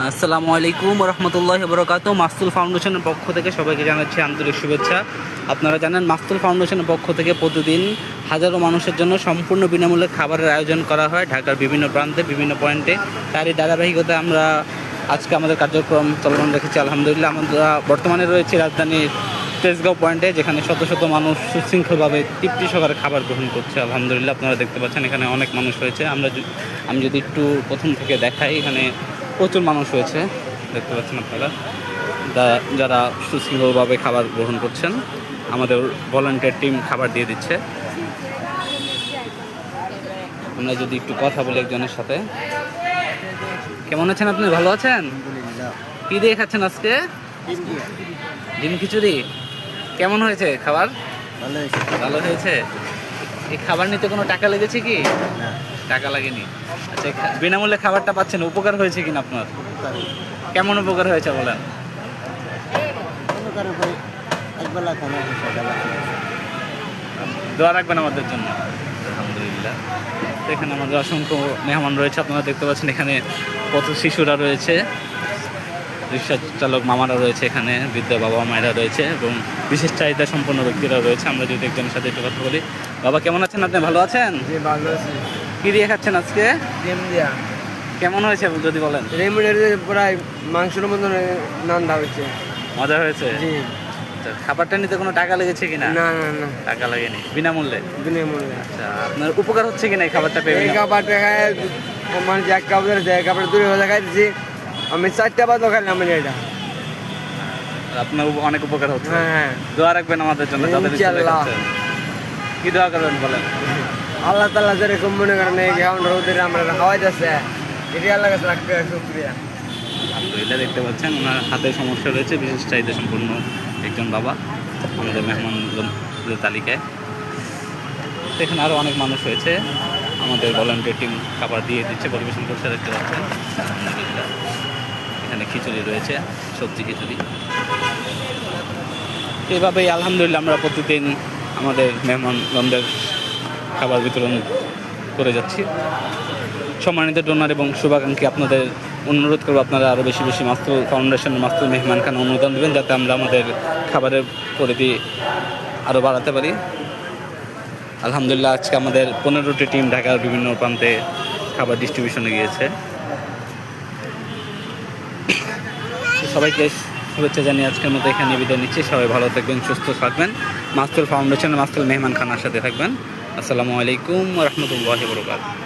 আসসালামু আলাইকুম রহমতুল্লাহি ওয়া বারাকাতুহু। মাসতুল ফাউন্ডেশনের পক্ষ থেকে সবাইকে জানাচ্ছি আন্তরিক শুভেচ্ছা। আপনারা জানেন মাসতুল ফাউন্ডেশনের পক্ষ থেকে প্রতিদিন হাজারো মানুষের জন্য সম্পূর্ণ বিনামূল্যে খাবারের আয়োজন করা হয় ঢাকার বিভিন্ন প্রান্তে, বিভিন্ন পয়েন্টে। তারই ধারাবাহিকতায় আমরা আজকে আমাদের কার্যক্রম চলমান রেখেছি। আলহামদুলিল্লাহ, আমরা বর্তমানে রয়েছি রাজধানীর তেজগাঁও পয়েন্টে, যেখানে শত শত মানুষ সুশৃঙ্খলভাবে তৃপ্তি সহকারে খাবার গ্রহণ করছে। আলহামদুলিল্লাহ, আপনারা দেখতে পাচ্ছেন এখানে অনেক মানুষ হয়েছে। আমি যদি একটু প্রথম থেকে দেখাই, এখানে প্রচুর মানুষ হয়েছে, দেখতে পাচ্ছেন আপনারা, যারা সুশৃঙ্খলভাবে খাবার গ্রহণ করছেন। আমাদের ভলান্টিয়ার টিম খাবার দিয়ে দিচ্ছে। আমরা যদি একটু কথা বলি একজনের সাথে। কেমন আছেন আপনি? ভালো আছেন? কি দিয়ে খাচ্ছেন আজকে? ডিম খিচুড়ি। কেমন হয়েছে খাবার? ভালো হয়েছে। এই খাবার নিতে কোনো টাকা লেগেছে কি? টাকা লাগেনি। আচ্ছা, বিনামূল্যে খাবারটা পাচ্ছেন, উপকার হয়েছে কিনা আপনার? কেমন উপকার হয়েছে বলেন? দোয়া রাখবেন আমাদের জন্য। আলহামদুলিল্লাহ, এখানে আমাদের অসংখ্য মেহমান রয়েছে, আপনারা দেখতে পাচ্ছেন। এখানে কত শিশুরা রয়েছে, রিক্সা চালক মামারা রয়েছে, এখানে বৃদ্ধ বাবা মায়েরা রয়েছে এবং বিশেষ চাহিদা সম্পন্ন ব্যক্তিরা রয়েছে। আমরা যদি একজনের সাথে একটু কথা বলি। বাবা, কেমন আছেন আপনি? ভালো আছেন? ভালো আছি। কি দিয়ে খাচ্ছেন আজকে? ডিম দিয়া। কেমন হয়েছে যদি বলেন? রেমুনের প্রায় মাংসের মতন নান্দা হয়েছে। মজা হয়েছে? জি। খাবারটা নিতে কোনো টাকা লেগেছে কিনা? না না না, টাকা লাগেনি, বিনামূল্যে। বিনামূল্যে। আচ্ছা, আপনার উপকার হচ্ছে কিনা এই খাবারটা পেয়ে? এই খাবারটা খায় মানে যে এক খাবার দেয়, খাবার দূরে হয়ে খাইছি আমি 4টা বাদও খাইলাম এটা। আপনার অনেক উপকার হচ্ছে। হ্যাঁ, দোয়া রাখবেন আমাদের জন্য, যাদের ইনশাআল্লাহ। কি দোয়া করবেন বলেন? আল্লাহ তাআলা যেরকম মনে করেন এই খাওয়ানোর ওদের আমরা খাওয়াই যাচ্ছে, এটি আল্লাহ কাছে রাখতে শুকরিয়া। আলহামদুলিল্লাহ, দেখতে পাচ্ছেন ওনার হাতে সমস্যা রয়েছে, বিশেষ চাহিদা সম্পূর্ণ একজন বাবা আমাদের মেহমানদের তালিকায়। এখানে আরও অনেক মানুষ হয়েছে, আমাদের ভলান্টিয়ার টিম খাবার দিয়ে দিচ্ছে, পরিবেশন করছে, দেখতে পাচ্ছেন। আলহামদুলিল্লাহ, এখানে খিচুড়ি রয়েছে, সবজি খিচুড়ি। এভাবেই আলহামদুলিল্লাহ আমরা প্রতিদিন আমাদের মেহমানগণদের খাবার বিতরণ করে যাচ্ছি। সম্মানিত ডোনার এবং শুভাকাঙ্ক্ষী, আপনাদের অনুরোধ করবো আপনারা আরও বেশি বেশি মাসতুল ফাউন্ডেশনের মাসতুল মেহমানখানা অনুদান দেবেন, যাতে আমরা আমাদের খাবারের পরিধি আরও বাড়াতে পারি। আলহামদুলিল্লাহ, আজকে আমাদের 15টি টিম ঢাকার বিভিন্ন প্রান্তে খাবার ডিস্ট্রিবিউশনে গিয়েছে। সবাইকে শুভেচ্ছা জানিয়ে আজকের মতো এখানে বিদায় নিচ্ছি। সবাই ভালো থাকবেন, সুস্থ থাকবেন, মাসতুল ফাউন্ডেশনের মাসতুল মেহমানখানার সাথে থাকবেন। আসসালামু আলাইকুম রহমতুল্লাহি ওয়া বারাকাতুহু।